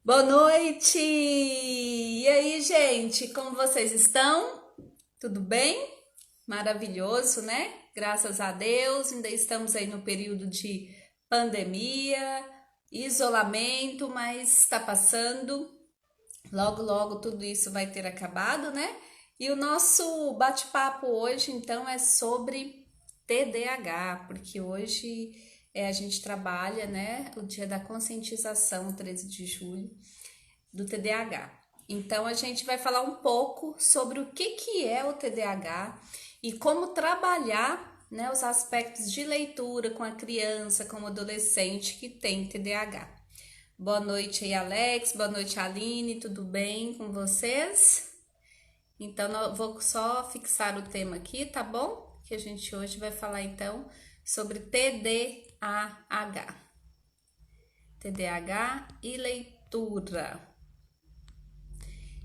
Boa noite! E aí, gente, como vocês estão? Tudo bem? Maravilhoso, né? Graças a Deus, ainda estamos aí no período de pandemia, isolamento, mas está passando. Logo, logo tudo isso vai ter acabado, né? E o nosso bate-papo hoje, então, é sobre TDAH, porque hoje a gente trabalha, né, o dia da conscientização, 13 de julho, do TDAH. Então, a gente vai falar um pouco sobre o que é o TDAH e como trabalhar, né, os aspectos de leitura com a criança, com o adolescente que tem TDAH. Boa noite aí, Alex. Boa noite, Aline. Tudo bem com vocês? Então, eu vou só fixar o tema aqui, tá bom? Que a gente hoje vai falar então sobre TDAH. TDAH e leitura.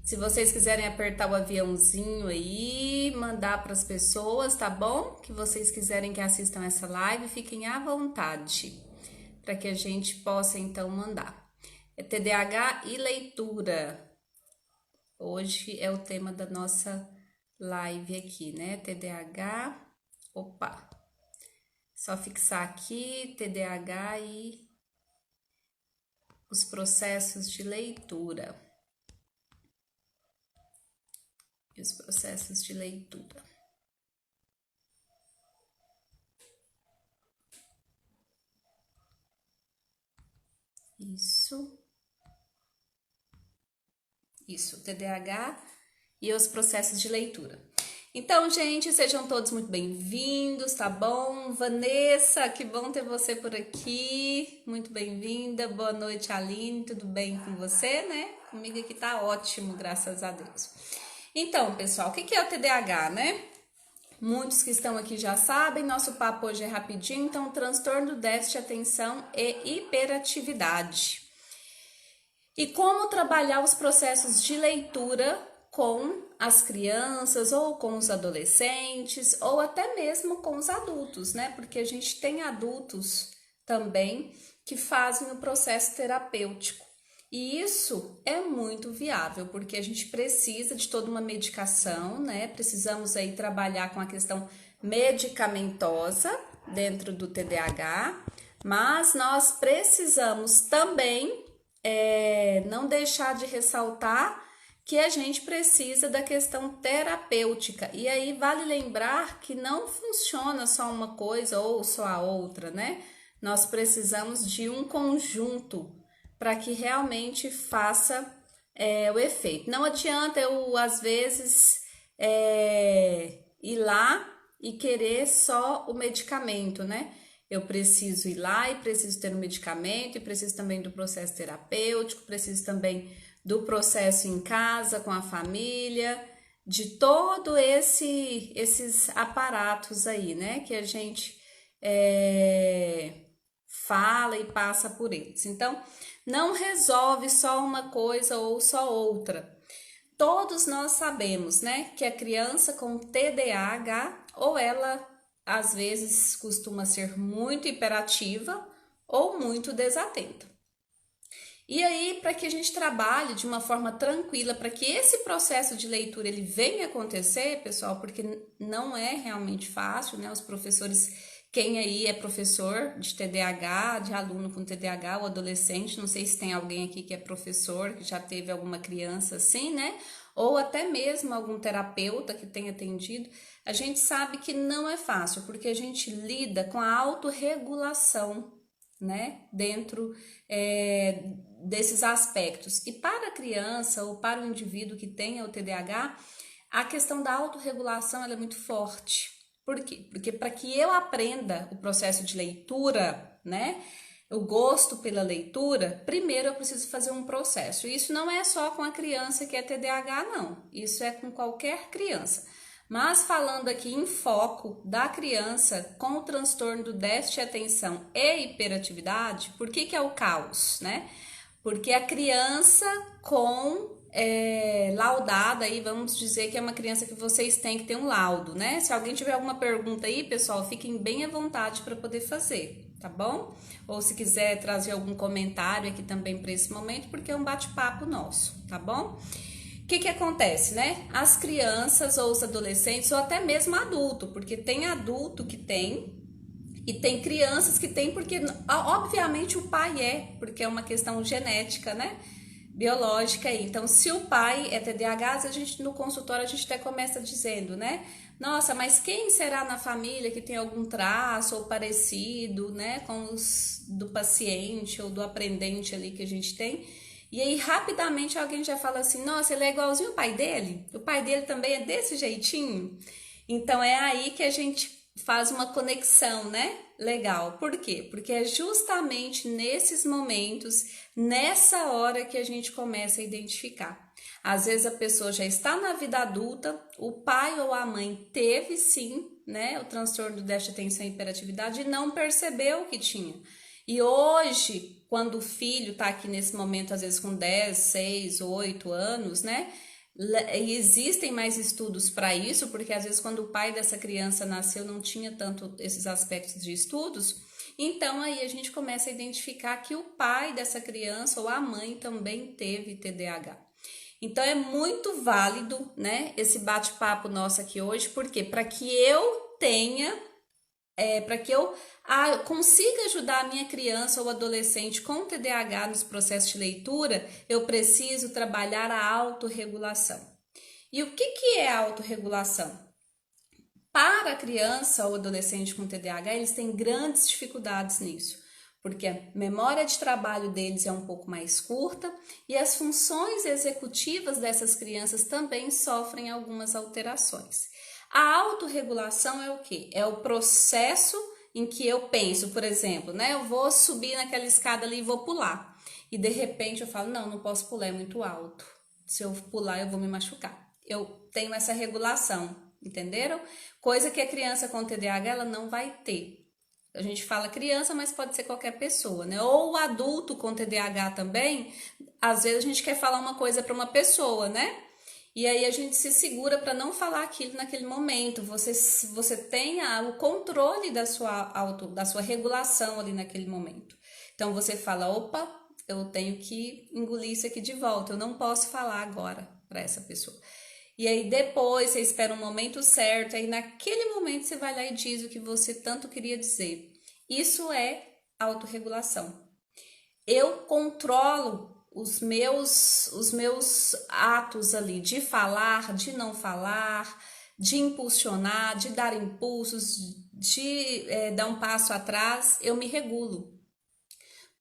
Se vocês quiserem apertar o aviãozinho aí, mandar para as pessoas, tá bom? Que vocês quiserem que assistam essa live, fiquem à vontade, para que a gente possa então mandar. É TDAH e leitura. Hoje é o tema da nossa live aqui, né? TDAH. Opa! Só fixar aqui TDAH e os processos de leitura. E os processos de leitura. Isso, TDAH e os processos de leitura. Então, gente, sejam todos muito bem-vindos, tá bom? Vanessa, que bom ter você por aqui, muito bem-vinda. Boa noite, Aline, tudo bem com você, né? Comigo aqui tá ótimo, graças a Deus. Então, pessoal, o que é o TDAH, né? Muitos que estão aqui já sabem, nosso papo hoje é rapidinho, então, transtorno do déficit de atenção e hiperatividade. E como trabalhar os processos de leitura com as crianças ou com os adolescentes ou até mesmo com os adultos, né? Porque a gente tem adultos também que fazem o processo terapêutico. E isso é muito viável, porque a gente precisa de toda uma medicação, né? Precisamos aí trabalhar com a questão medicamentosa dentro do TDAH, mas nós precisamos também não deixar de ressaltar que a gente precisa da questão terapêutica. E aí vale lembrar que não funciona só uma coisa ou só a outra, né? Nós precisamos de um conjunto para que realmente faça o efeito. Não adianta eu, às vezes, ir lá e querer só o medicamento, né? Eu preciso ir lá e preciso ter um medicamento, e preciso também do processo terapêutico, preciso também do processo em casa, com a família, de todo esses aparatos aí, né? Que a gente fala e passa por eles. Então, não resolve só uma coisa ou só outra. Todos nós sabemos, né, que a criança com TDAH, ou ela às vezes costuma ser muito hiperativa ou muito desatenta. E aí, para que a gente trabalhe de uma forma tranquila, para que esse processo de leitura ele venha acontecer, pessoal, porque não é realmente fácil, né? Os professores, quem aí é professor de TDAH, de aluno com TDAH ou adolescente, não sei se tem alguém aqui que é professor, que já teve alguma criança assim, né? Ou até mesmo algum terapeuta que tenha atendido, a gente sabe que não é fácil, porque a gente lida com a autorregulação, né, dentro desses aspectos. E para a criança ou para o indivíduo que tenha o TDAH, a questão da autorregulação ela é muito forte. Por quê? Porque para que eu aprenda o processo de leitura, né, o gosto pela leitura, primeiro eu preciso fazer um processo. E isso não é só com a criança que é TDAH, não. Isso é com qualquer criança. Mas falando aqui em foco da criança com o transtorno do déficit de atenção e hiperatividade, por que é o caos, né? Porque a criança com laudada aí, vamos dizer que é uma criança que vocês têm que ter um laudo, né? Se alguém tiver alguma pergunta aí, pessoal, fiquem bem à vontade para poder fazer, tá bom? Ou se quiser trazer algum comentário aqui também para esse momento, porque é um bate-papo nosso, tá bom? O que acontece, né? As crianças ou os adolescentes, ou até mesmo adulto, porque tem adulto que tem e tem crianças que tem, porque obviamente o pai porque é uma questão genética, né? Biológica aí. Então, se o pai é TDAH, a gente no consultório a gente até começa dizendo, né? Nossa, mas quem será na família que tem algum traço ou parecido, né, com os do paciente ou do aprendente ali que a gente tem? E aí, rapidamente, alguém já fala assim, nossa, ele é igualzinho o pai dele? O pai dele também é desse jeitinho? Então, é aí que a gente faz uma conexão, né? Legal. Por quê? Porque é justamente nesses momentos, nessa hora que a gente começa a identificar. Às vezes a pessoa já está na vida adulta, o pai ou a mãe teve sim, né, o transtorno do déficit de atenção e hiperatividade e não percebeu que tinha. E hoje, quando o filho está aqui nesse momento, às vezes com 10, 6, 8 anos, né? E existem mais estudos para isso, porque às vezes quando o pai dessa criança nasceu não tinha tanto esses aspectos de estudos, então aí a gente começa a identificar que o pai dessa criança ou a mãe também teve TDAH. Então é muito válido, né, esse bate-papo nosso aqui hoje, porque para que eu tenha para que eu consiga ajudar a minha criança ou adolescente com TDAH nos processos de leitura, eu preciso trabalhar a autorregulação. E o que é a autorregulação? Para a criança ou adolescente com TDAH, eles têm grandes dificuldades nisso, porque a memória de trabalho deles é um pouco mais curta e as funções executivas dessas crianças também sofrem algumas alterações. A autorregulação é o quê? É o processo em que eu penso, por exemplo, né? Eu vou subir naquela escada ali e vou pular. E de repente eu falo, não posso pular, é muito alto. Se eu pular, eu vou me machucar. Eu tenho essa regulação, entenderam? Coisa que a criança com TDAH ela não vai ter. A gente fala criança, mas pode ser qualquer pessoa, né? Ou adulto com TDAH também. Às vezes a gente quer falar uma coisa para uma pessoa, né? E aí a gente se segura para não falar aquilo naquele momento. Você tem o controle da sua regulação ali naquele momento. Então você fala, opa, eu tenho que engolir isso aqui de volta. Eu não posso falar agora para essa pessoa. E aí depois você espera um momento certo, aí naquele momento você vai lá e diz o que você tanto queria dizer. Isso é autorregulação. Eu controlo os meus atos ali de falar, de não falar, de impulsionar, de dar impulsos, de dar um passo atrás, eu me regulo.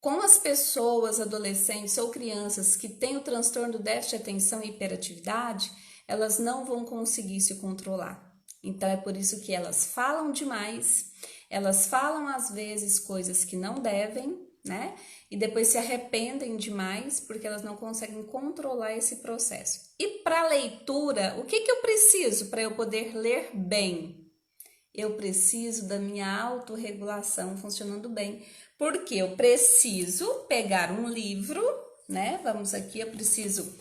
Com as pessoas, adolescentes ou crianças que têm o transtorno do déficit de atenção e hiperatividade, elas não vão conseguir se controlar. Então é por isso que elas falam demais, elas falam às vezes coisas que não devem, né? E depois se arrependem demais porque elas não conseguem controlar esse processo. E para leitura, o que eu preciso para eu poder ler bem? Eu preciso da minha autorregulação funcionando bem, porque eu preciso pegar um livro, né? Vamos aqui, eu preciso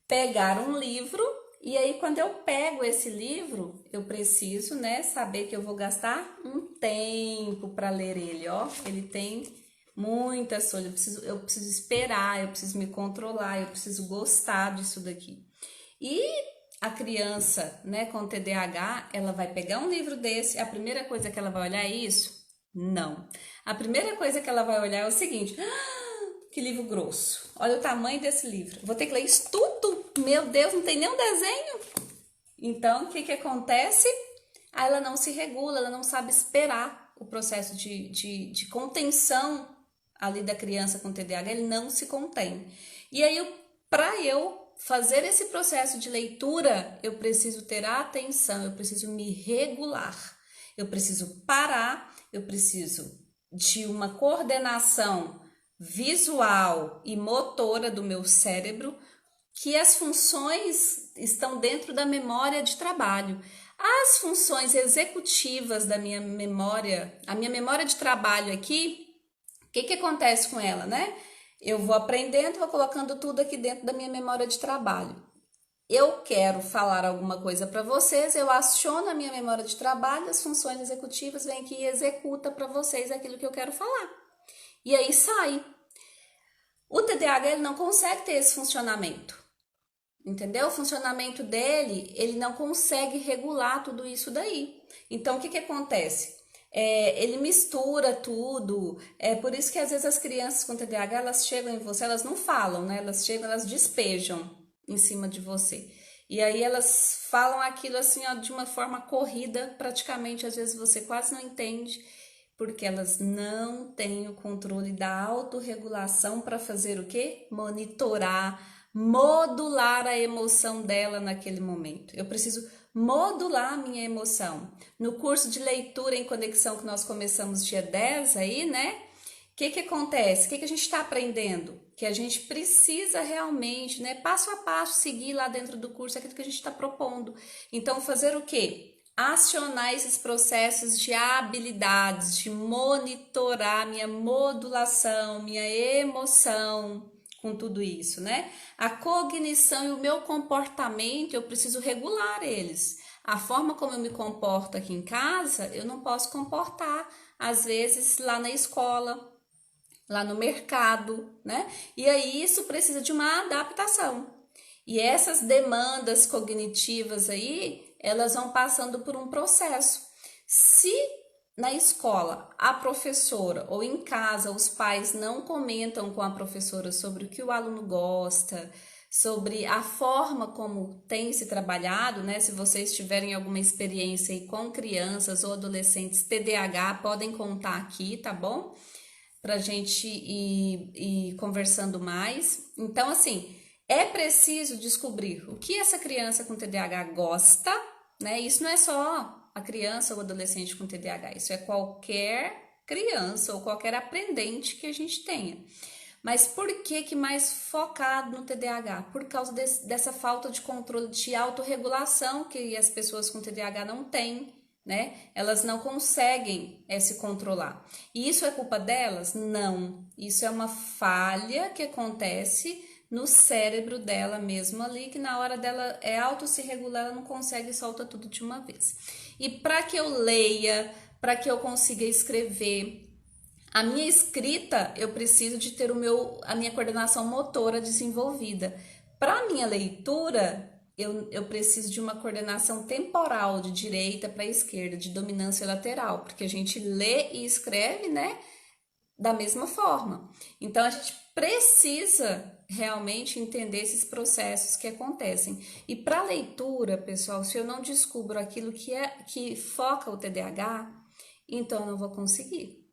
pegar um livro e aí quando eu pego esse livro, eu preciso, né, saber que eu vou gastar um tempo para ler ele, ó. Ele tem muitas folhas, eu preciso esperar, eu preciso me controlar, eu preciso gostar disso daqui. E a criança, né, com TDAH, ela vai pegar um livro desse, a primeira coisa que ela vai olhar é isso? Não. A primeira coisa que ela vai olhar é o seguinte: que livro grosso. Olha o tamanho desse livro. Vou ter que ler isso tudo. Meu Deus, não tem nenhum desenho. Então, o que acontece? Ela não se regula, ela não sabe esperar o processo de contenção ali da criança com TDAH, ele não se contém. E aí, para eu fazer esse processo de leitura, eu preciso ter atenção, eu preciso me regular, eu preciso parar, eu preciso de uma coordenação visual e motora do meu cérebro, que as funções estão dentro da memória de trabalho. As funções executivas da minha memória, a minha memória de trabalho aqui, o que acontece com ela, né? Eu vou aprendendo, vou colocando tudo aqui dentro da minha memória de trabalho. eu quero falar alguma coisa para vocês, eu aciono a minha memória de trabalho, as funções executivas vêm aqui e executa para vocês aquilo que eu quero falar. E aí sai. O TDAH ele não consegue ter esse funcionamento. Entendeu? O funcionamento dele, ele não consegue regular tudo isso daí. Então, o que acontece? Ele mistura tudo. É por isso que às vezes as crianças com TDAH, elas chegam em você, elas não falam, né? Elas chegam, elas despejam em cima de você. E aí elas falam aquilo assim, ó, de uma forma corrida, praticamente, às vezes você quase não entende, porque elas não têm o controle da autorregulação para fazer o quê? Monitorar, modular a emoção dela naquele momento. Eu preciso modular a minha emoção. No curso de leitura em conexão que nós começamos dia 10 aí, né? O que acontece? O que a gente está aprendendo? Que a gente precisa realmente, né, passo a passo, seguir lá dentro do curso aquilo que a gente está propondo. Então, fazer o quê? Acionar esses processos de habilidades, de monitorar minha modulação, minha emoção com tudo isso, né? A cognição e o meu comportamento, eu preciso regular eles. A forma como eu me comporto aqui em casa, eu não posso comportar, às vezes, lá na escola, lá no mercado, né? E aí isso precisa de uma adaptação. E essas demandas cognitivas aí, elas vão passando por um processo. Se na escola a professora ou em casa os pais não comentam com a professora sobre o que o aluno gosta, sobre a forma como tem se trabalhado, né? Se vocês tiverem alguma experiência aí com crianças ou adolescentes TDAH, podem contar aqui, tá bom? Pra gente ir conversando mais. Então, assim, é preciso descobrir o que essa criança com TDAH gosta, né? Isso não é só a criança ou adolescente com TDAH, isso é qualquer criança ou qualquer aprendente que a gente tenha. Mas por que mais focado no TDAH? Por causa dessa falta de controle de autorregulação que as pessoas com TDAH não têm, né? Elas não conseguem se controlar. E isso é culpa delas? Não. Isso é uma falha que acontece no cérebro dela mesmo ali, que na hora dela auto se regular, ela não consegue e solta tudo de uma vez. E para que eu leia, para que eu consiga escrever, a minha escrita, eu preciso de ter a minha coordenação motora desenvolvida. Para a minha leitura, eu preciso de uma coordenação temporal de direita para esquerda, de dominância lateral, porque a gente lê e escreve, né, da mesma forma. Então, a gente precisa realmente entender esses processos que acontecem. E para a leitura, pessoal, se eu não descubro aquilo que foca o TDAH, então eu não vou conseguir.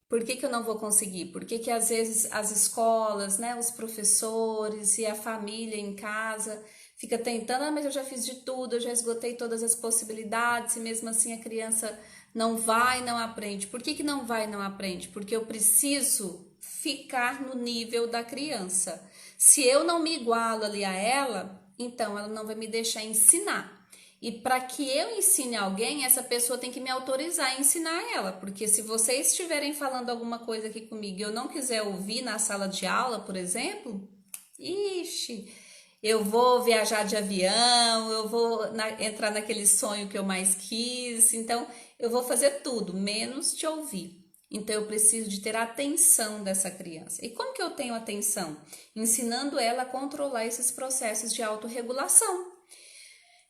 Por que eu não vou conseguir? Porque às vezes as escolas, né, os professores e a família em casa fica tentando, mas eu já fiz de tudo, eu já esgotei todas as possibilidades e mesmo assim a criança não vai, não aprende. Por que não vai, não aprende? Porque eu preciso ficar no nível da criança. Se eu não me igualo ali a ela, então ela não vai me deixar ensinar. E para que eu ensine alguém, essa pessoa tem que me autorizar a ensinar ela. Porque se vocês estiverem falando alguma coisa aqui comigo e eu não quiser ouvir na sala de aula, por exemplo, ixi, eu vou viajar de avião, eu vou entrar naquele sonho que eu mais quis. Então, eu vou fazer tudo, menos te ouvir. Então, eu preciso de ter a atenção dessa criança. E como que eu tenho atenção? Ensinando ela a controlar esses processos de autorregulação.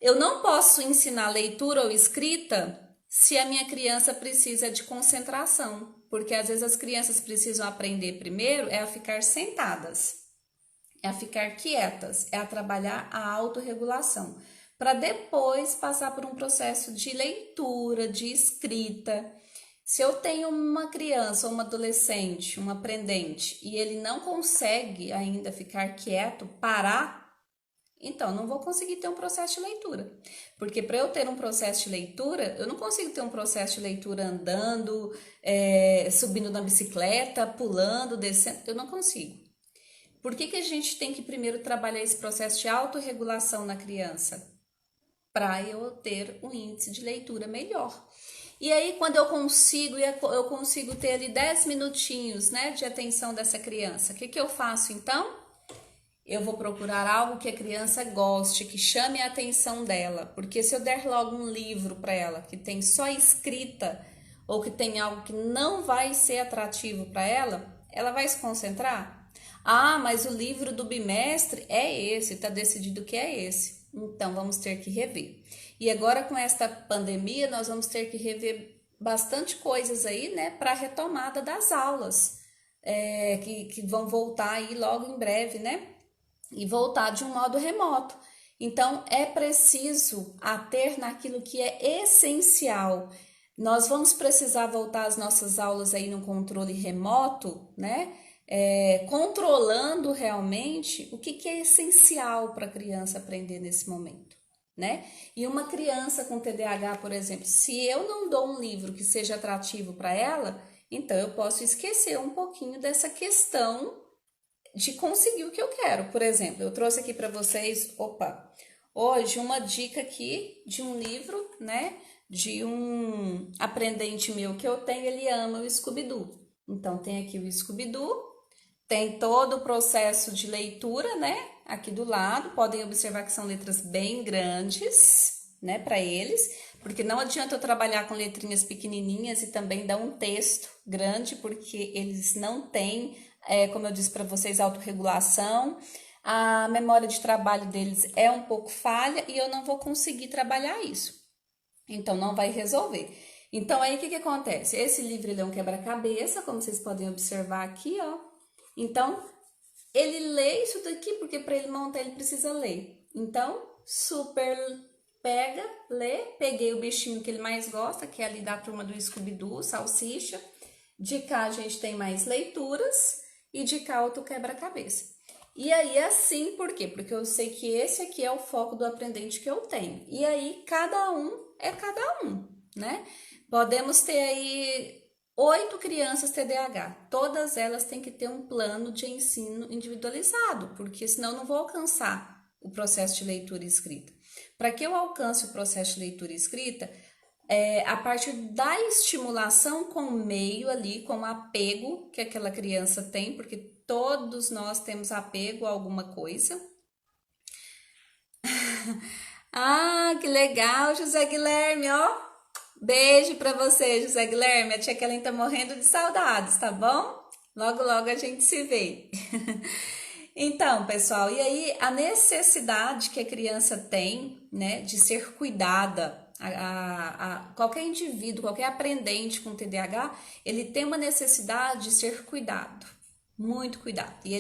Eu não posso ensinar leitura ou escrita se a minha criança precisa de concentração, porque às vezes as crianças precisam aprender primeiro a ficar sentadas, a ficar quietas, a trabalhar a autorregulação, para depois passar por um processo de leitura, de escrita. Se eu tenho uma criança ou uma adolescente, um aprendente, e ele não consegue ainda ficar quieto, parar, então, não vou conseguir ter um processo de leitura. Porque para eu ter um processo de leitura, eu não consigo ter um processo de leitura andando, subindo na bicicleta, pulando, descendo. Eu não consigo. Por que a gente tem que primeiro trabalhar esse processo de autorregulação na criança? Para eu ter um índice de leitura melhor. E aí, quando eu consigo ter ali 10 minutinhos, né, de atenção dessa criança, o que eu faço então? Eu vou procurar algo que a criança goste, que chame a atenção dela, porque se eu der logo um livro para ela que tem só escrita ou que tem algo que não vai ser atrativo para ela, ela vai se concentrar? Ah, mas o livro do bimestre é esse, está decidido que é esse. Então vamos ter que rever. E agora com esta pandemia, nós vamos ter que rever bastante coisas aí, né, para a retomada das aulas, que vão voltar aí logo em breve, né? E voltar de um modo remoto. Então, é preciso ater naquilo que é essencial. Nós vamos precisar voltar às nossas aulas aí no controle remoto, né? Controlando realmente o que é essencial para a criança aprender nesse momento, né? E uma criança com TDAH, por exemplo, se eu não dou um livro que seja atrativo para ela, então eu posso esquecer um pouquinho dessa questão de conseguir o que eu quero. Por exemplo, eu trouxe aqui para vocês, hoje uma dica aqui de um livro, né, de um aprendente meu que eu tenho, ele ama o Scooby-Doo. Então tem aqui o Scooby-Doo, tem todo o processo de leitura, né, aqui do lado. Podem observar que são letras bem grandes, né, para eles, porque não adianta eu trabalhar com letrinhas pequenininhas e também dar um texto grande, porque eles não têm, como eu disse para vocês, autorregulação. A memória de trabalho deles é um pouco falha e eu não vou conseguir trabalhar isso. Então, não vai resolver. Então, aí o que acontece? Esse livro ele é um quebra-cabeça, como vocês podem observar aqui, ó. Então, ele lê isso daqui, porque para ele montar ele precisa ler. Então, super pega, lê. Peguei o bichinho que ele mais gosta, que é ali da turma do Scooby-Doo, Salsicha. De cá a gente tem mais leituras e de cá outro quebra-cabeça. E aí assim, por quê? Porque eu sei que esse aqui é o foco do aprendente que eu tenho. E aí cada um é cada um, né? Podemos ter aí 8 crianças TDAH. Todas elas têm que ter um plano de ensino individualizado, porque senão eu não vou alcançar o processo de leitura e escrita. Para que eu alcance o processo de leitura e escrita, a partir da estimulação com o meio ali, com o apego que aquela criança tem, porque todos nós temos apego a alguma coisa. Ah, que legal, José Guilherme, ó. Beijo pra você, José Guilherme. A tia Kellen tá morrendo de saudades, tá bom? Logo, logo a gente se vê. Então, pessoal, e aí a necessidade que a criança tem, né, de ser cuidada, qualquer indivíduo, qualquer aprendente com TDAH, ele tem uma necessidade de ser cuidado, muito cuidado. E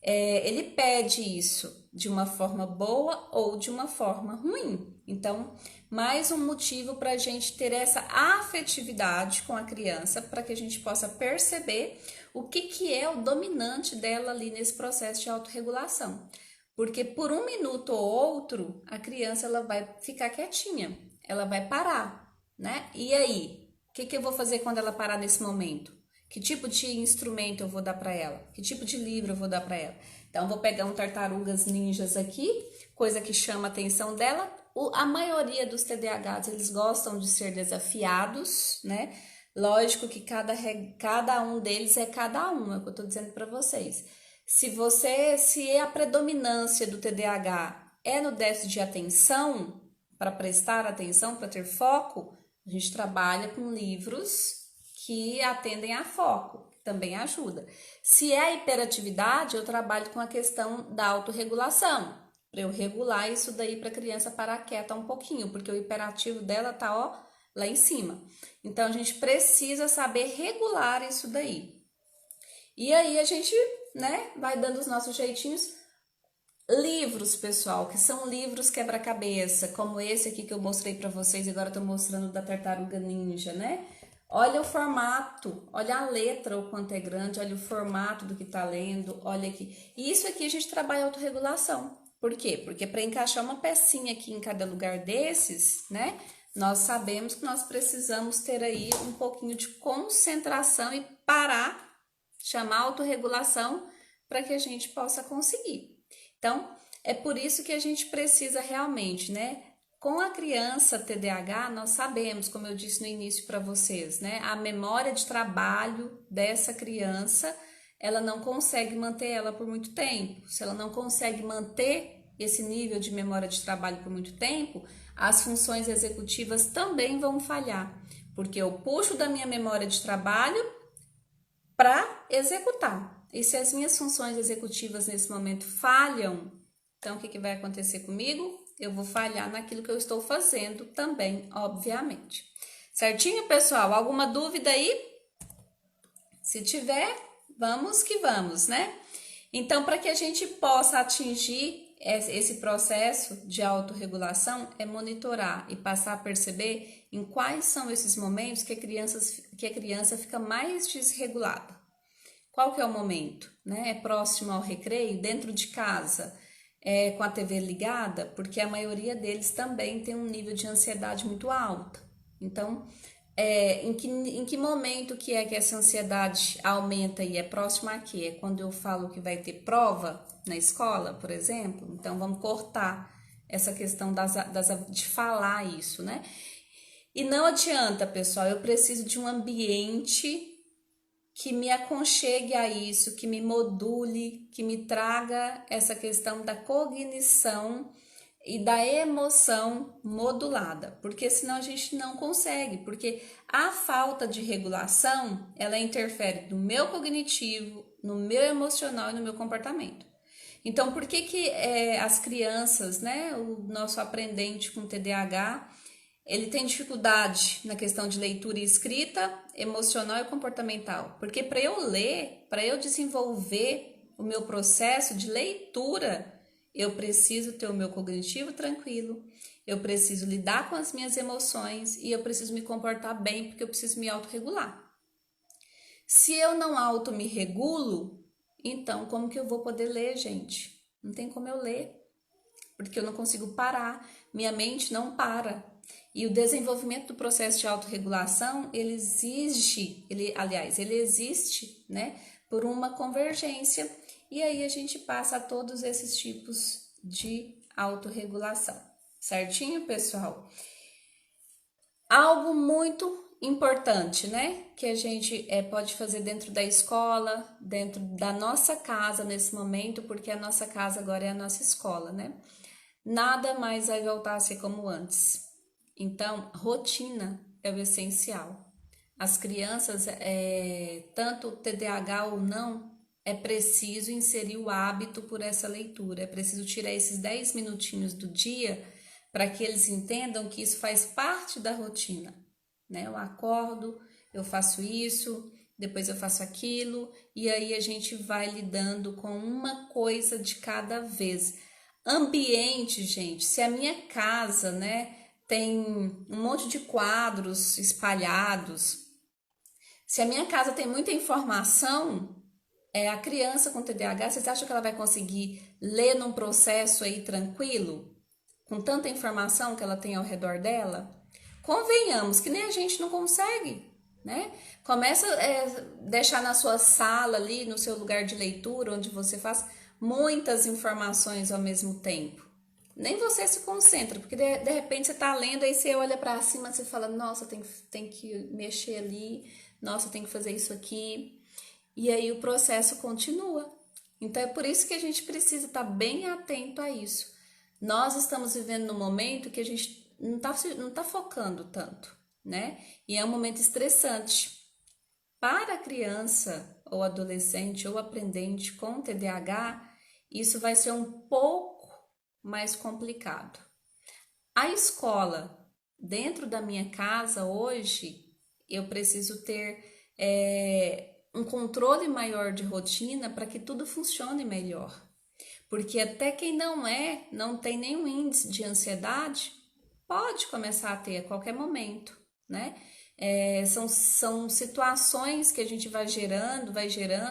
ele pede isso de uma forma boa ou de uma forma ruim. Então, mais um motivo para a gente ter essa afetividade com a criança, para que a gente possa perceber o que é o dominante dela ali nesse processo de autorregulação. Porque por um minuto ou outro, a criança ela vai ficar quietinha, ela vai parar, né? E aí, o que eu vou fazer quando ela parar nesse momento? Que tipo de instrumento eu vou dar para ela? Que tipo de livro eu vou dar para ela? Então, vou pegar um Tartarugas Ninjas aqui, coisa que chama a atenção dela. A maioria dos TDAHs, eles gostam de ser desafiados, né? Lógico que cada um deles é cada um, é o que eu tô dizendo para vocês. Se a predominância do TDAH é no déficit de atenção, para prestar atenção, para ter foco, a gente trabalha com livros que atendem a foco, que também ajuda. Se é a hiperatividade, eu trabalho com a questão da autorregulação, para eu regular isso daí para a criança parar quieta um pouquinho, porque o hiperativo dela tá, ó, lá em cima. Então, a gente precisa saber regular isso daí. E aí, a gente, né, vai dando os nossos jeitinhos. Livros, pessoal, que são livros quebra-cabeça, como esse aqui que eu mostrei para vocês, agora eu tô mostrando da Tartaruga Ninja, né? Olha o formato, olha a letra, o quanto é grande, olha o formato do que tá lendo, olha aqui. E isso aqui a gente trabalha autorregulação. Por quê? Porque para encaixar uma pecinha aqui em cada lugar desses, né? Nós sabemos que nós precisamos ter aí um pouquinho de concentração e parar, chamar autorregulação para que a gente possa conseguir. Então, é por isso que a gente precisa realmente, né? Com a criança TDAH, nós sabemos, como eu disse no início para vocês, né? A memória de trabalho dessa criança ela não consegue manter ela por muito tempo. Se ela não consegue manter esse nível de memória de trabalho por muito tempo, as funções executivas também vão falhar, porque eu puxo da minha memória de trabalho para executar. E se as minhas funções executivas nesse momento falham, então o que vai acontecer comigo? Eu vou falhar naquilo que eu estou fazendo também, obviamente. Certinho, pessoal? Alguma dúvida aí? Se tiver, vamos que vamos, né? Então, para que a gente possa atingir esse processo de autorregulação, é monitorar e passar a perceber em quais são esses momentos que a criança fica mais desregulada. Qual que é o momento? Né? É próximo ao recreio, dentro de casa, com a TV ligada, porque a maioria deles também tem um nível de ansiedade muito alto. Então, em que momento que essa ansiedade aumenta e é próximo a quê? É quando eu falo que vai ter prova na escola, por exemplo? Então, vamos cortar essa questão de falar isso, né? E não adianta, pessoal, eu preciso de um ambiente que me aconchegue a isso, que me module, que me traga essa questão da cognição e da emoção modulada, porque senão a gente não consegue, porque a falta de regulação, ela interfere no meu cognitivo, no meu emocional e no meu comportamento. Então, por que as crianças, né, o nosso aprendente com TDAH, ele tem dificuldade na questão de leitura e escrita, emocional e comportamental? Porque para eu ler, para eu desenvolver o meu processo de leitura, eu preciso ter o meu cognitivo tranquilo, eu preciso lidar com as minhas emoções e eu preciso me comportar bem, porque eu preciso me autorregular. Se eu não auto me regulo, então como que eu vou poder ler, gente? Não tem como eu ler, porque eu não consigo parar, minha mente não para. E o desenvolvimento do processo de autorregulação, ele existe, né, por uma convergência, e aí a gente passa a todos esses tipos de autorregulação. Certinho, pessoal? Algo muito importante, né, que a gente pode fazer dentro da escola, dentro da nossa casa nesse momento, porque a nossa casa agora é a nossa escola, né? Nada mais vai voltar a ser como antes. Então, rotina é o essencial. As crianças, tanto TDAH ou não, é preciso inserir o hábito por essa leitura. É preciso tirar esses 10 minutinhos do dia para que eles entendam que isso faz parte da rotina. Né? Eu acordo, eu faço isso, depois eu faço aquilo, e aí a gente vai lidando com uma coisa de cada vez. Ambiente, gente, se a minha casa, né, tem um monte de quadros espalhados, se a minha casa tem muita informação, a criança com TDAH, vocês acham que ela vai conseguir ler num processo aí tranquilo, com tanta informação que ela tem ao redor dela? Convenhamos que nem a gente não consegue, né? Começa a deixar na sua sala ali, no seu lugar de leitura, onde você faz muitas informações ao mesmo tempo. Nem você se concentra, porque de repente você tá lendo, aí você olha para cima e você fala, nossa, tem que mexer ali, nossa, tem que fazer isso aqui. E aí o processo continua. Então é por isso que a gente precisa estar bem atento a isso. Nós estamos vivendo num momento que a gente não tá focando tanto, né? E é um momento estressante. Para a criança ou adolescente ou aprendente com TDAH, isso vai ser um pouco mais complicado. A escola, dentro da minha casa hoje, eu preciso ter um controle maior de rotina para que tudo funcione melhor. Porque até quem não tem nenhum índice de ansiedade, pode começar a ter a qualquer momento, né? São situações que a gente vai gerando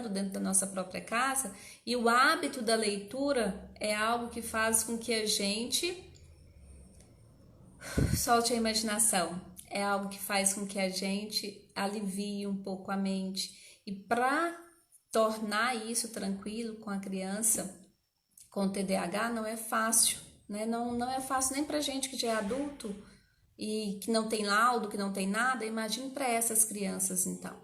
dentro da nossa própria casa, e o hábito da leitura é algo que faz com que a gente solte a imaginação, é algo que faz com que a gente alivie um pouco a mente. E para tornar isso tranquilo com a criança com TDAH não é fácil, né? Não é fácil nem para gente que já é adulto e que não tem laudo, que não tem nada, imagine para essas crianças então.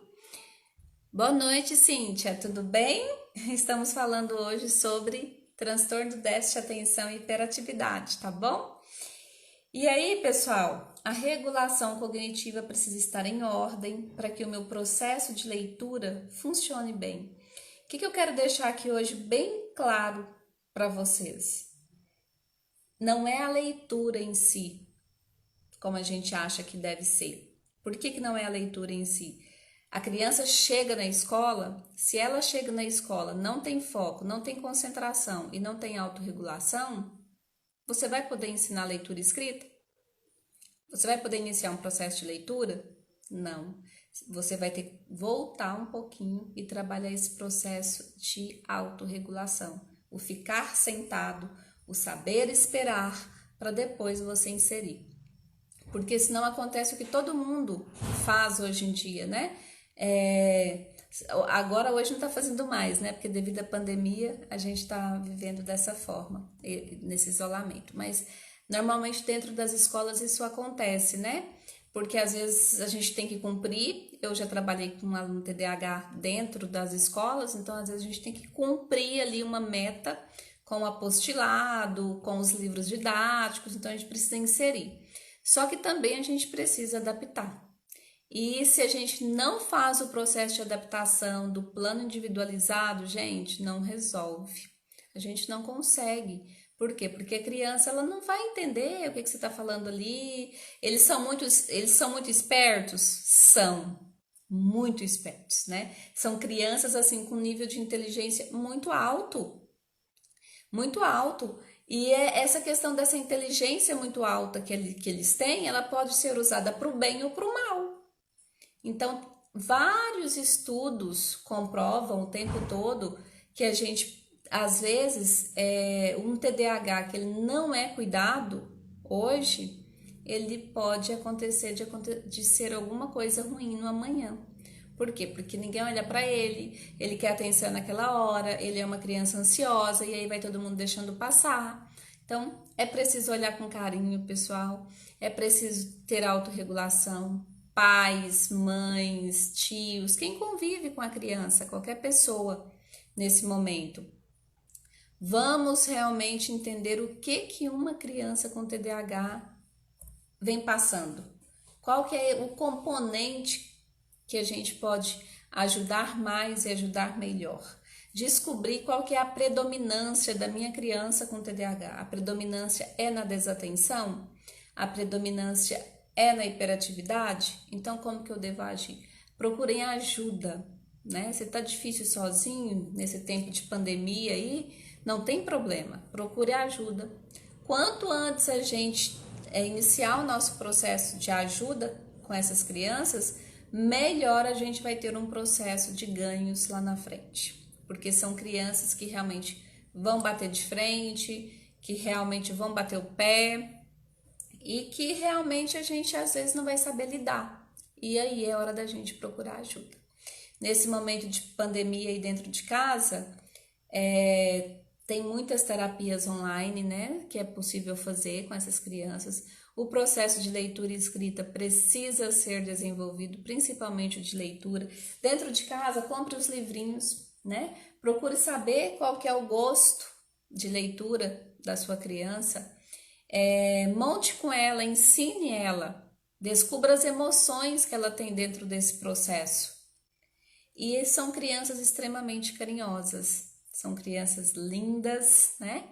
Boa noite, Cíntia. Tudo bem? Estamos falando hoje sobre transtorno do déficit de atenção e hiperatividade, tá bom? E aí, pessoal, a regulação cognitiva precisa estar em ordem para que o meu processo de leitura funcione bem. O que eu quero deixar aqui hoje bem claro para vocês? Não é a leitura em si, como a gente acha que deve ser. Por que não é a leitura em si? A criança chega na escola, se ela chega na escola, não tem foco, não tem concentração e não tem autorregulação, você vai poder ensinar leitura e escrita? Você vai poder iniciar um processo de leitura? Não. Você vai ter que voltar um pouquinho e trabalhar esse processo de autorregulação. O ficar sentado, o saber esperar para depois você inserir. Porque senão acontece o que todo mundo faz hoje em dia, né? Agora hoje não está fazendo mais, né? Porque devido à pandemia a gente está vivendo dessa forma, nesse isolamento. Mas normalmente dentro das escolas isso acontece, né? Porque às vezes a gente tem que cumprir. Eu já trabalhei com um aluno TDAH dentro das escolas, então às vezes a gente tem que cumprir ali uma meta com o apostilado, com os livros didáticos, então a gente precisa inserir. Só que também a gente precisa adaptar. E se a gente não faz o processo de adaptação do plano individualizado, gente, não resolve. A gente não consegue. Por quê? Porque a criança ela não vai entender o que você está falando ali. Eles são muito espertos? São muito espertos, né? São crianças assim com nível de inteligência muito alto. Muito alto. E essa questão dessa inteligência muito alta que eles têm, ela pode ser usada para o bem ou para o mal. Então, vários estudos comprovam o tempo todo que a gente, às vezes, um TDAH que ele não é cuidado hoje, ele pode acontecer de ser alguma coisa ruim no amanhã. Por quê? Porque ninguém olha para ele quer atenção naquela hora, ele é uma criança ansiosa e aí vai todo mundo deixando passar. Então, é preciso olhar com carinho, pessoal, é preciso ter autorregulação, pais, mães, tios, quem convive com a criança, qualquer pessoa nesse momento. Vamos realmente entender o que uma criança com TDAH vem passando. Qual que é o componente que a gente pode ajudar mais e ajudar melhor. Descobrir qual que é a predominância da minha criança com TDAH. A predominância é na desatenção? A predominância é na hiperatividade? Então, como que eu devo agir? Procurem ajuda, né? Se tá difícil sozinho, nesse tempo de pandemia aí, não tem problema. Procure ajuda. Quanto antes a gente iniciar o nosso processo de ajuda com essas crianças, melhor a gente vai ter um processo de ganhos lá na frente, porque são crianças que realmente vão bater de frente, que realmente vão bater o pé e que realmente a gente às vezes não vai saber lidar. E aí é hora da gente procurar ajuda. Nesse momento de pandemia aí dentro de casa, tem muitas terapias online, né, que é possível fazer com essas crianças. O processo de leitura e escrita precisa ser desenvolvido, principalmente o de leitura. Dentro de casa, compre os livrinhos, né? Procure saber qual que é o gosto de leitura da sua criança. Monte com ela, ensine ela, descubra as emoções que ela tem dentro desse processo. E são crianças extremamente carinhosas, são crianças lindas, né?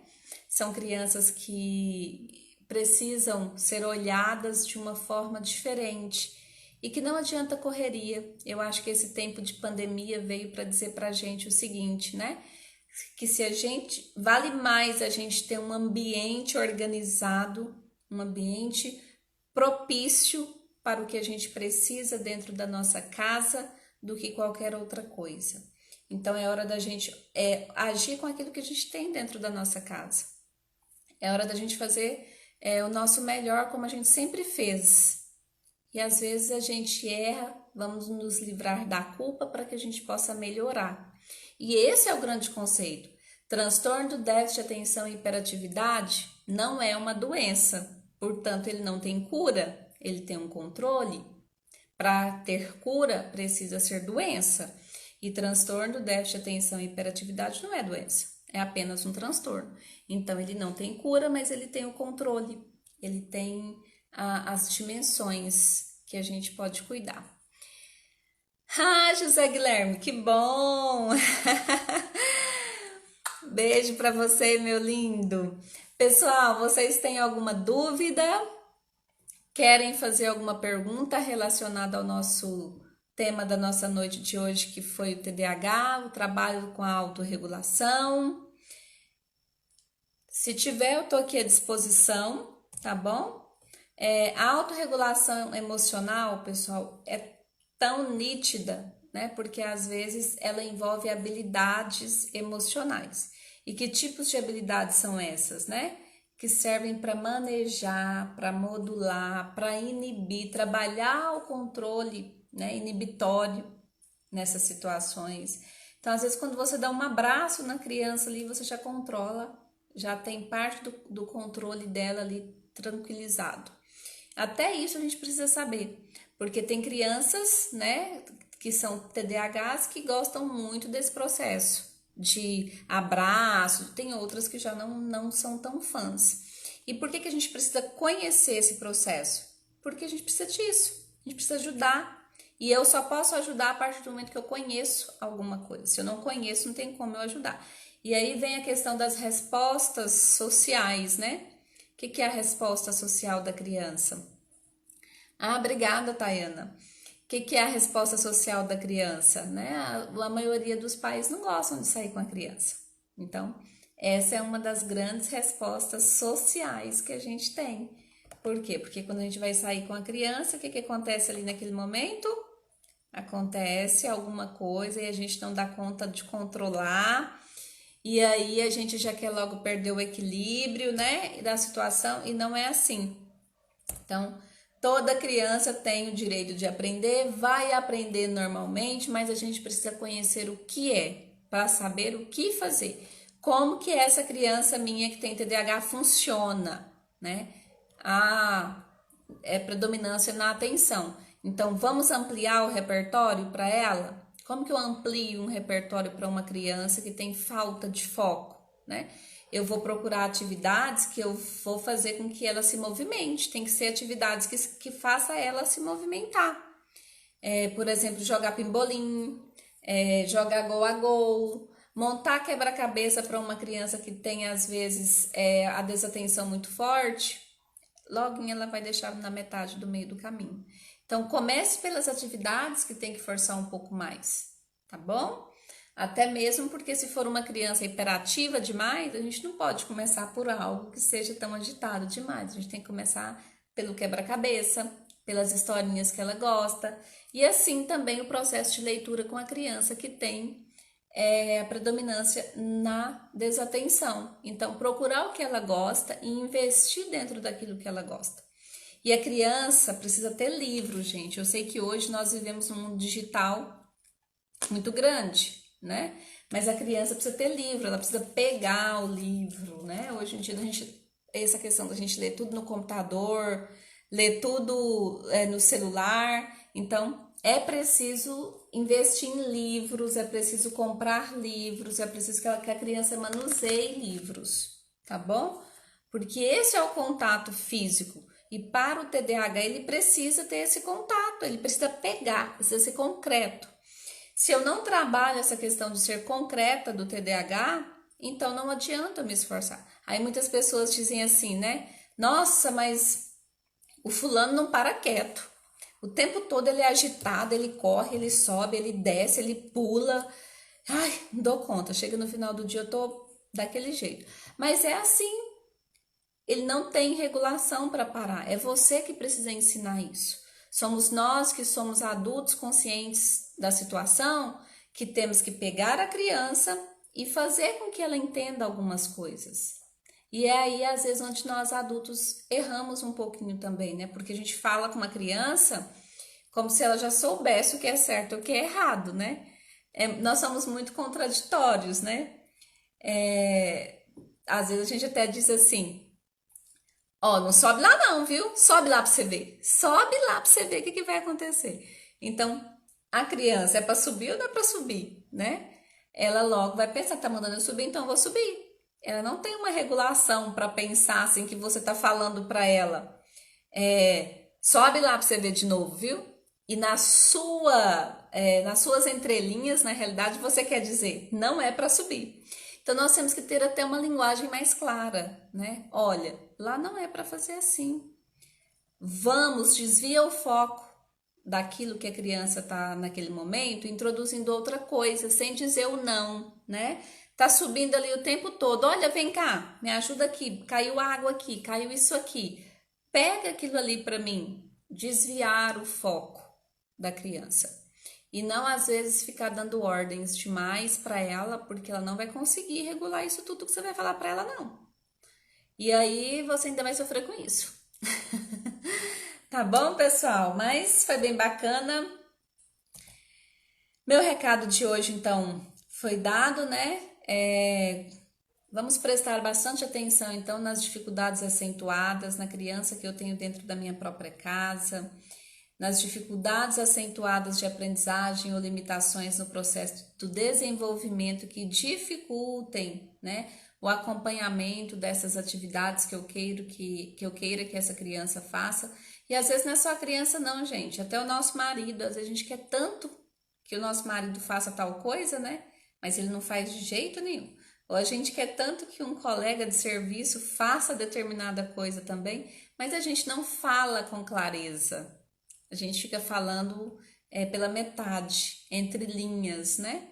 São crianças que precisam ser olhadas de uma forma diferente e que não adianta correria. Eu acho que esse tempo de pandemia veio para dizer para a gente o seguinte, né? Que se a gente vale mais a gente ter um ambiente organizado, um ambiente propício para o que a gente precisa dentro da nossa casa do que qualquer outra coisa. Então é hora da gente agir com aquilo que a gente tem dentro da nossa casa. É hora da gente fazer o nosso melhor como a gente sempre fez. E às vezes a gente erra, vamos nos livrar da culpa para que a gente possa melhorar. E esse é o grande conceito. Transtorno do déficit de atenção e hiperatividade não é uma doença, portanto ele não tem cura, ele tem um controle. Para ter cura precisa ser doença. E transtorno do déficit de atenção e hiperatividade não é doença, é apenas um transtorno. Então, ele não tem cura, mas ele tem o controle, ele tem as dimensões que a gente pode cuidar. Ah, José Guilherme, que bom! Beijo para você, meu lindo. Pessoal, vocês têm alguma dúvida? Querem fazer alguma pergunta relacionada ao nosso tema da nossa noite de hoje, que foi o TDAH, o trabalho com a autorregulação? Se tiver, eu tô aqui à disposição, tá bom? A autorregulação emocional, pessoal, é tão nítida, né? Porque às vezes ela envolve habilidades emocionais. E que tipos de habilidades são essas, né? Que servem para manejar, para modular, para inibir, trabalhar o controle, né, inibitório nessas situações. Então, às vezes, quando você dá um abraço na criança ali, você já controla, já tem parte do controle dela ali tranquilizado. Até isso a gente precisa saber, porque tem crianças, né, que são TDAHs que gostam muito desse processo de abraço, tem outras que já não são tão fãs. E por que a gente precisa conhecer esse processo? Porque a gente precisa disso, a gente precisa ajudar. E eu só posso ajudar a partir do momento que eu conheço alguma coisa. Se eu não conheço, não tem como eu ajudar. E aí vem a questão das respostas sociais, né? O que é a resposta social da criança? Ah, obrigada, Tayana. O que é a resposta social da criança? Né? A maioria dos pais não gostam de sair com a criança. Então, essa é uma das grandes respostas sociais que a gente tem. Por quê? Porque quando a gente vai sair com a criança, o que acontece ali naquele momento? Acontece alguma coisa e a gente não dá conta de controlar. E aí a gente já quer logo perder o equilíbrio, né, da situação, e não é assim. Então, toda criança tem o direito de aprender, vai aprender normalmente, mas a gente precisa conhecer o que é, para saber o que fazer. Como que essa criança minha que tem TDAH funciona, né? É predominância na atenção. Então, vamos ampliar o repertório para ela? Como que eu amplio um repertório para uma criança que tem falta de foco, né? Eu vou procurar atividades que eu vou fazer com que ela se movimente. Tem que ser atividades que faça ela se movimentar. Por exemplo, jogar pimbolim, jogar gol a gol, montar quebra-cabeça para uma criança que tem, às vezes, a desatenção muito forte. Logo ela vai deixar na metade do meio do caminho. Então, comece pelas atividades que tem que forçar um pouco mais, tá bom? Até mesmo porque se for uma criança hiperativa demais, a gente não pode começar por algo que seja tão agitado demais. A gente tem que começar pelo quebra-cabeça, pelas historinhas que ela gosta. E assim também o processo de leitura com a criança que tem a predominância na desatenção. Então, procurar o que ela gosta e investir dentro daquilo que ela gosta. E a criança precisa ter livro, gente. Eu sei que hoje nós vivemos num mundo digital muito grande, né? Mas a criança precisa ter livro, ela precisa pegar o livro, né? Hoje em dia, essa questão da gente ler tudo no computador, ler tudo no celular. Então, é preciso investir em livros, é preciso comprar livros, é preciso que a criança manuseie livros, tá bom? Porque esse é o contato físico. E para o TDAH, ele precisa ter esse contato, ele precisa pegar, precisa ser concreto. Se eu não trabalho essa questão de ser concreta do TDAH, então não adianta eu me esforçar. Aí muitas pessoas dizem assim, né? Nossa, mas o fulano não para quieto. O tempo todo ele é agitado, ele corre, ele sobe, ele desce, ele pula. Ai, não dou conta. Chega no final do dia, eu tô daquele jeito. Mas é assim. Ele não tem regulação para parar. É você que precisa ensinar isso. Somos nós que somos adultos conscientes da situação que temos que pegar a criança e fazer com que ela entenda algumas coisas. E é aí, às vezes, onde nós adultos erramos um pouquinho também, né? Porque a gente fala com uma criança como se ela já soubesse o que é certo e o que é errado, né? Nós somos muito contraditórios, né? Às vezes a gente até diz assim, ó, não sobe lá não, viu? Sobe lá pra você ver. Sobe lá pra você ver o que vai acontecer. Então, a criança é para subir ou não é para subir, né? Ela logo vai pensar, tá mandando eu subir, então eu vou subir. Ela não tem uma regulação para pensar assim que você tá falando para ela. Sobe lá para você ver de novo, viu? E nas suas entrelinhas, na realidade, você quer dizer, não é para subir. Então nós temos que ter até uma linguagem mais clara, né? Olha, lá não é para fazer assim. Vamos, desvia o foco daquilo que a criança está naquele momento, introduzindo outra coisa, sem dizer o não, né? Tá subindo ali o tempo todo. Olha, vem cá, me ajuda aqui. Caiu água aqui, caiu isso aqui. Pega aquilo ali para mim. Desviar o foco da criança. E não às vezes ficar dando ordens demais para ela, porque ela não vai conseguir regular isso tudo que você vai falar para ela, não. E aí você ainda vai sofrer com isso. Tá bom, pessoal? Mas foi bem bacana. Meu recado de hoje, então, foi dado, né? Vamos prestar bastante atenção, então, nas dificuldades acentuadas na criança que eu tenho dentro da minha própria casa, nas dificuldades acentuadas de aprendizagem ou limitações no processo do desenvolvimento que dificultem, né, o acompanhamento dessas atividades que eu queira que essa criança faça. E às vezes não é só a criança não, gente, até o nosso marido, às vezes a gente quer tanto que o nosso marido faça tal coisa, né, mas ele não faz de jeito nenhum. Ou a gente quer tanto que um colega de serviço faça determinada coisa também, mas a gente não fala com clareza. A gente fica falando pela metade, entre linhas, né?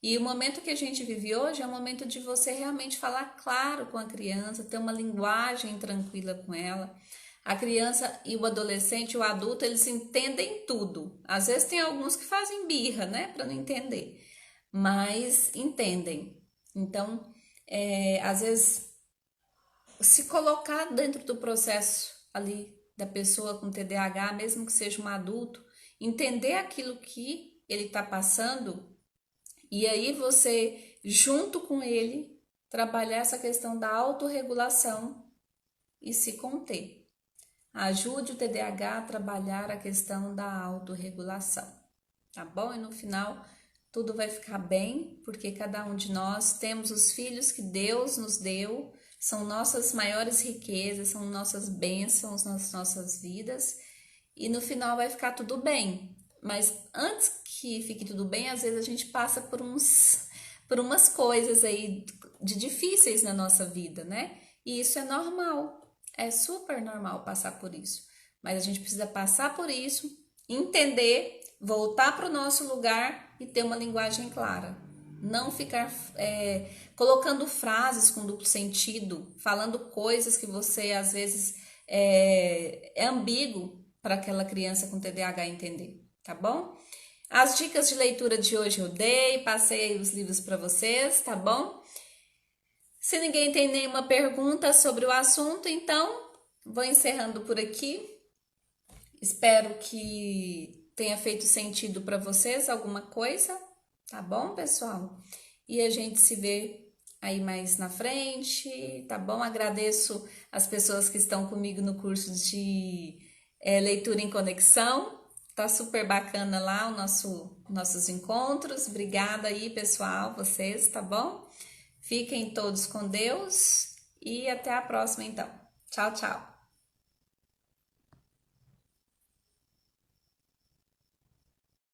E o momento que a gente vive hoje é o momento de você realmente falar claro com a criança, ter uma linguagem tranquila com ela. A criança e o adolescente, o adulto, eles entendem tudo. Às vezes tem alguns que fazem birra, né, para não entender, mas entendem. Então, às vezes, se colocar dentro do processo ali da pessoa com TDAH, mesmo que seja um adulto, entender aquilo que ele está passando e aí você, junto com ele, trabalhar essa questão da autorregulação e se conter. Ajude o TDAH a trabalhar a questão da autorregulação, tá bom? E no final tudo vai ficar bem, porque cada um de nós temos os filhos que Deus nos deu, são nossas maiores riquezas, são nossas bênçãos nas nossas vidas, e no final vai ficar tudo bem. Mas antes que fique tudo bem, às vezes a gente passa por umas coisas aí de difíceis na nossa vida, né? E isso é normal, é super normal passar por isso. Mas a gente precisa passar por isso, entender, voltar para o nosso lugar e ter uma linguagem clara. Não ficar colocando frases com duplo sentido, falando coisas que você às vezes é ambíguo para aquela criança com TDAH entender, tá bom? As dicas de leitura de hoje eu dei, passei os livros para vocês, tá bom? Se ninguém tem nenhuma pergunta sobre o assunto, então vou encerrando por aqui. Espero que tenha feito sentido para vocês alguma coisa, tá bom, pessoal? E a gente se vê aí mais na frente, tá bom? Agradeço as pessoas que estão comigo no curso de leitura em conexão. Tá super bacana lá nossos encontros. Obrigada aí, pessoal, vocês, tá bom? Fiquem todos com Deus e até a próxima, então. Tchau, tchau.